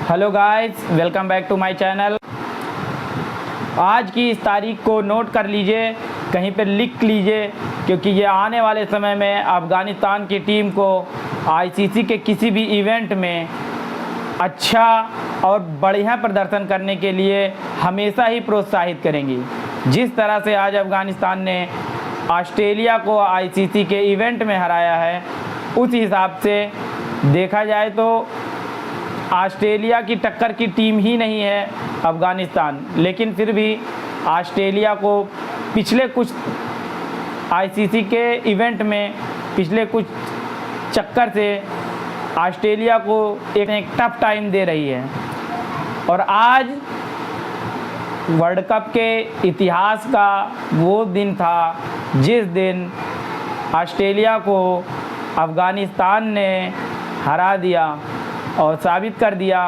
Hello guys, welcome back to my channel. आज की इस तारीख को नोट कर लीजिए, कहीं पर लिख लीजिए, क्योंकि ये आने वाले समय में अफ़गानिस्तान की टीम को आईसीसी के किसी भी इवेंट में अच्छा और बढ़िया प्रदर्शन करने के लिए हमेशा ही प्रोत्साहित करेंगी। जिस तरह से आज अफ़गानिस्तान ने ऑस्ट्रेलिया को आईसीसी के इवेंट में हराया है, उस हिसाब से देखा जाए तो ऑस्ट्रेलिया की टक्कर की टीम ही नहीं है अफ़गानिस्तान। लेकिन फिर भी ऑस्ट्रेलिया को पिछले कुछ आईसीसी के इवेंट में पिछले कुछ चक्कर से ऑस्ट्रेलिया को एक टफ टाइम दे रही है। और आज वर्ल्ड कप के इतिहास का वो दिन था जिस दिन ऑस्ट्रेलिया को अफ़गानिस्तान ने हरा दिया और साबित कर दिया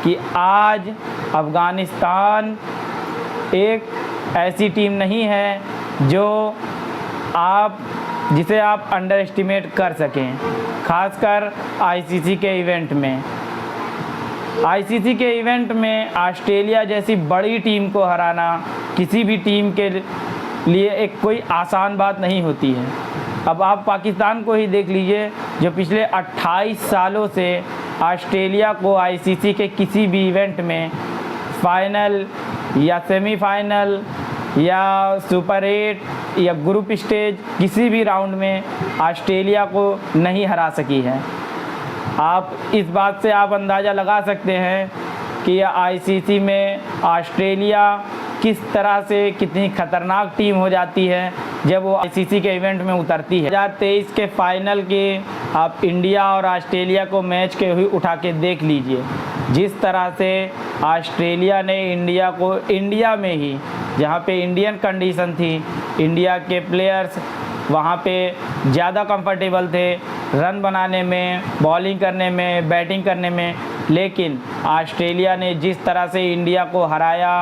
कि आज अफ़गानिस्तान एक ऐसी टीम नहीं है जिसे आप अंडर एस्टिमेट कर सकें, खासकर आईसीसी के इवेंट में। आईसीसी के इवेंट में ऑस्ट्रेलिया जैसी बड़ी टीम को हराना किसी भी टीम के लिए एक कोई आसान बात नहीं होती है। अब आप पाकिस्तान को ही देख लीजिए, जो पिछले 28 सालों से ऑस्ट्रेलिया को आईसीसी के किसी भी इवेंट में फाइनल या सेमीफाइनल या सुपर 8 या ग्रुप स्टेज किसी भी राउंड में ऑस्ट्रेलिया को नहीं हरा सकी है। आप इस बात से आप अंदाज़ा लगा सकते हैं कि आईसीसी में ऑस्ट्रेलिया किस तरह से कितनी ख़तरनाक टीम हो जाती है जब वो आईसीसी के इवेंट में उतरती है। 2023 के फाइनल के आप इंडिया और ऑस्ट्रेलिया को मैच के हुए उठा के देख लीजिए। जिस तरह से ऑस्ट्रेलिया ने इंडिया को इंडिया में ही, जहाँ पे इंडियन कंडीशन थी, इंडिया के प्लेयर्स वहाँ पे ज़्यादा कंफर्टेबल थे रन बनाने में, बॉलिंग करने में, बैटिंग करने में, लेकिन ऑस्ट्रेलिया ने जिस तरह से इंडिया को हराया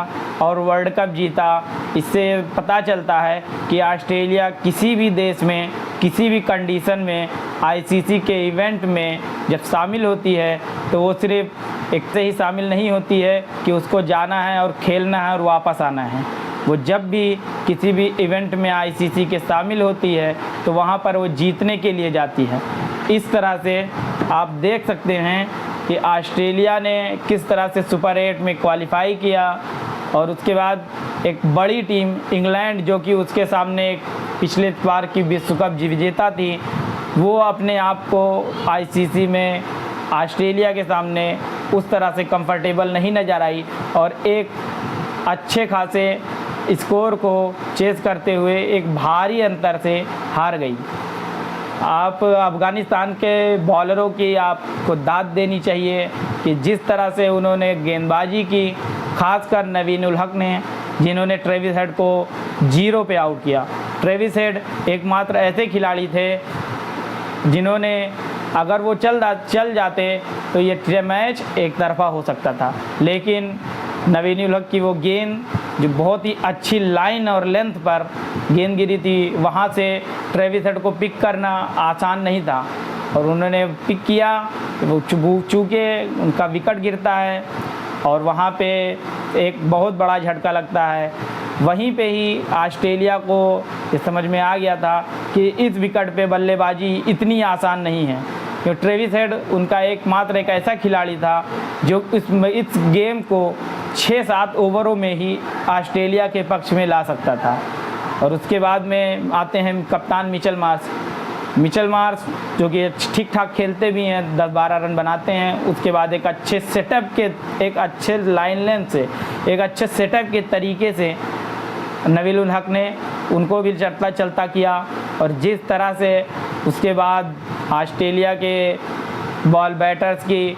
और वर्ल्ड कप जीता, इससे पता चलता है कि ऑस्ट्रेलिया किसी भी देश में किसी भी कंडीशन में आईसीसी के इवेंट में जब शामिल होती है तो वो सिर्फ एक से ही शामिल नहीं होती है कि उसको जाना है और खेलना है और वापस आना है। वो जब भी किसी भी इवेंट में आईसीसी के शामिल होती है तो वहाँ पर वो जीतने के लिए जाती है। इस तरह से आप देख सकते हैं कि ऑस्ट्रेलिया ने किस तरह से सुपर 8 में क्वालिफाई किया और उसके बाद एक बड़ी टीम इंग्लैंड, जो कि उसके सामने एक पिछले बार की विश्व कप विजेता थी, वो अपने आप को आईसीसी में ऑस्ट्रेलिया के सामने उस तरह से कंफर्टेबल नहीं नज़र आई और एक अच्छे खासे स्कोर को चेस करते हुए एक भारी अंतर से हार गई। आप अफ़गानिस्तान के बॉलरों की आपको दाद देनी चाहिए कि जिस तरह से उन्होंने गेंदबाजी की, खासकर नवीन उल हक ने, जिन्होंने ट्रेविस हेड को 0 पे आउट किया। ट्रेविस हेड एकमात्र ऐसे खिलाड़ी थे जिन्होंने, अगर वो चल जाते तो ये मैच एक तरफा हो सकता था, लेकिन नवीन उल हक की वो गेंद जो बहुत ही अच्छी लाइन और लेंथ पर गेंद गिरी थी, वहाँ से ट्रेविस हेड को पिक करना आसान नहीं था और उन्होंने पिक किया। वो चूँकि उनका विकेट गिरता है और वहाँ पे एक बहुत बड़ा झटका लगता है। वहीं पे ही ऑस्ट्रेलिया को ये समझ में आ गया था कि इस विकेट पे बल्लेबाजी इतनी आसान नहीं है, क्योंकि ट्रेविस हेड उनका एकमात्र एक ऐसा खिलाड़ी था जो इस गेम को 6-7 ओवरों में ही ऑस्ट्रेलिया के पक्ष में ला सकता था। और उसके बाद में आते हैं कप्तान मिचेल मार्श, जो कि ठीक ठाक खेलते भी हैं, 10-12 रन बनाते हैं। उसके बाद एक अच्छे सेटअप के, एक अच्छे लाइन लेंथ से, एक अच्छे सेटअप के तरीके से नवीन उल हक ने उनको भी चलता किया और जिस तरह से उसके बाद ऑस्ट्रेलिया के बॉल बैटर्स की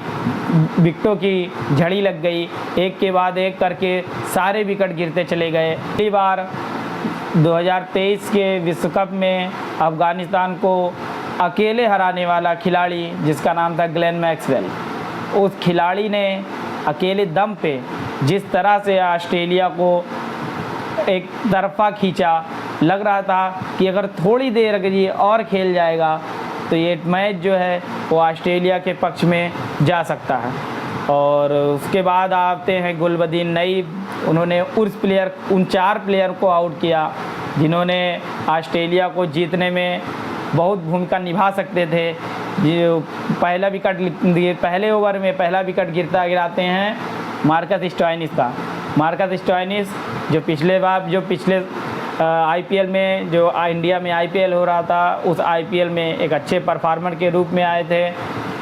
विकेटों की झड़ी लग गई, एक के बाद एक करके सारे विकेट गिरते चले गए। पहली बार 2023 के विश्व कप में अफ़गानिस्तान को अकेले हराने वाला खिलाड़ी, जिसका नाम था ग्लेन मैक्सवेल, उस खिलाड़ी ने अकेले दम पे जिस तरह से ऑस्ट्रेलिया को एक तरफा खींचा, लग रहा था कि अगर थोड़ी देर ये और खेल जाएगा तो ये मैच जो है वो ऑस्ट्रेलिया के पक्ष में जा सकता है। और उसके बाद आते हैं गुलबदीन नईब, उन्होंने उन 4 प्लेयर को आउट किया जिन्होंने ऑस्ट्रेलिया को जीतने में बहुत भूमिका निभा सकते थे। जो पहले ओवर में पहला विकेट गिराते हैं मार्कस स्टोइनिस का। मार्कस स्टोइनिस जो पिछले आईपीएल में, जो इंडिया में आईपीएल हो रहा था, उस आईपीएल में एक अच्छे परफॉर्मर के रूप में आए थे,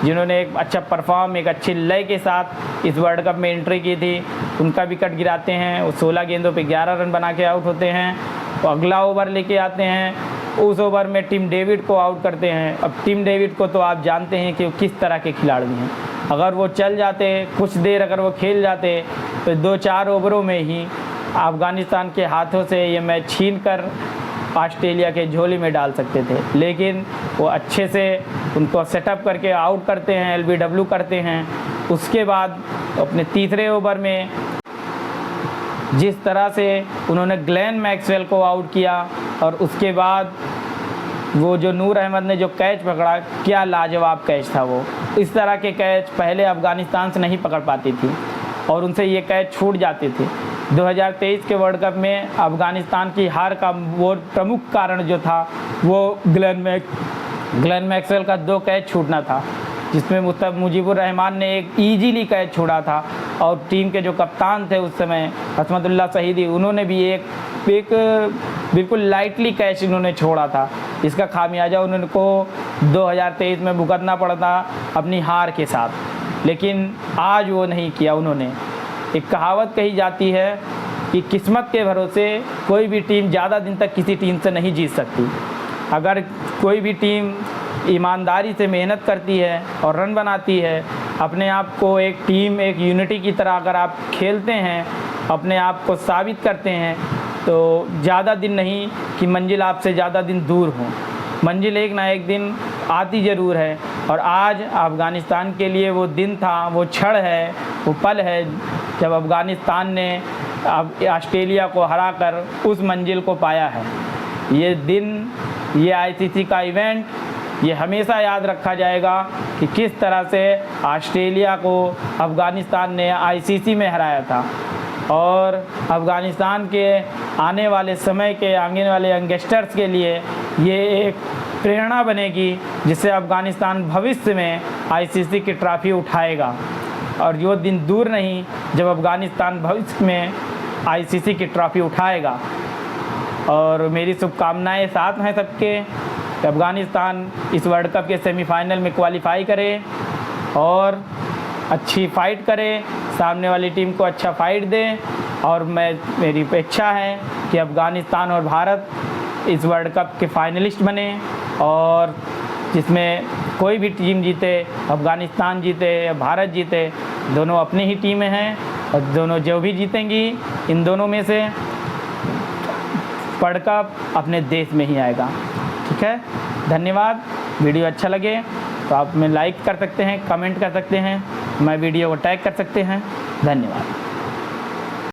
जिन्होंने एक अच्छा एक अच्छी लय के साथ इस वर्ल्ड कप में एंट्री की थी। उनका विकेट गिराते हैं, वो 16 गेंदों पे 11 रन बना के आउट होते हैं। तो अगला ओवर लेके आते हैं, उस ओवर में टिम डेविड को आउट करते हैं। अब टिम डेविड को तो आप जानते हैं कि वो किस तरह के खिलाड़ी हैं। अगर वो चल जाते, कुछ देर अगर वो खेल जाते, तो 2-4 ओवरों में ही अफ़गानिस्तान के हाथों से ये मैच छीनकर ऑस्ट्रेलिया के झोली में डाल सकते थे। लेकिन वो अच्छे से उनको सेटअप करके आउट करते हैं, एलबीडब्ल्यू करते हैं। उसके बाद अपने तीसरे ओवर में जिस तरह से उन्होंने ग्लेन मैक्सवेल को आउट किया, और उसके बाद वो जो नूर अहमद ने जो कैच पकड़ा, क्या लाजवाब कैच था वो। इस तरह के कैच पहले अफ़गानिस्तान से नहीं पकड़ पाती थी और उनसे ये कैच छूट जाते थे। 2023 के वर्ल्ड कप में अफ़गानिस्तान की हार का वो प्रमुख कारण जो था, वो ग्लेन मैक्सवेल का 2 कैच छूटना था, जिसमें मुजीबुर रहमान ने एक ईजीली कैच छोड़ा था, और टीम के जो कप्तान थे उस समय हसमतुल्लाह शहीदी, उन्होंने भी एक बिल्कुल लाइटली कैच इन्होंने छोड़ा था। इसका खामियाजा उनको 2023 में भुगतना पड़ा था अपनी हार के साथ। लेकिन आज वो नहीं किया उन्होंने। एक कहावत कही जाती है कि किस्मत के भरोसे कोई भी टीम ज़्यादा दिन तक किसी टीम से नहीं जीत सकती। अगर कोई भी टीम ईमानदारी से मेहनत करती है और रन बनाती है, अपने आप को एक टीम, एक यूनिटी की तरह अगर आप खेलते हैं, अपने आप को साबित करते हैं, तो ज़्यादा दिन नहीं कि मंजिल आपसे ज़्यादा दिन दूर हो। मंजिल एक ना एक दिन आती ज़रूर है, और आज अफ़गानिस्तान के लिए वो दिन था, वो क्षण है, वो पल है जब अफ़गानिस्तान ने ऑस्ट्रेलिया को हराकर उस मंजिल को पाया है। ये दिन, ये आईसीसी का इवेंट, ये हमेशा याद रखा जाएगा कि किस तरह से ऑस्ट्रेलिया को अफ़गानिस्तान ने आईसीसी में हराया था। और अफ़गानिस्तान के आने वाले समय के, आने वाले यंगस्टर्स के लिए ये एक प्रेरणा बनेगी, जिससे अफ़गानिस्तान भविष्य में आईसीसी की ट्रॉफी उठाएगा। और जो दिन दूर नहीं जब अफ़गानिस्तान भविष्य में आईसीसी की ट्रॉफी उठाएगा। और मेरी शुभकामनाएं साथ हैं सबके कि अफ़गानिस्तान इस वर्ल्ड कप के सेमीफाइनल में क्वालिफाई करे और अच्छी फ़ाइट करे, सामने वाली टीम को अच्छा फ़ाइट दे। और मेरी अपेक्षा है कि अफ़गानिस्तान और भारत इस वर्ल्ड कप के फाइनलिस्ट बने, और जिसमें कोई भी टीम जीते, अफ़गानिस्तान जीते या भारत जीते, दोनों अपनी ही टीमें हैं, और दोनों जो भी जीतेंगी इन दोनों में से वर्ल्ड कप अपने देश में ही आएगा। ठीक है, धन्यवाद। वीडियो अच्छा लगे तो आप में लाइक कर सकते हैं, कमेंट कर सकते हैं, मैं वीडियो को टैग कर सकते हैं। धन्यवाद।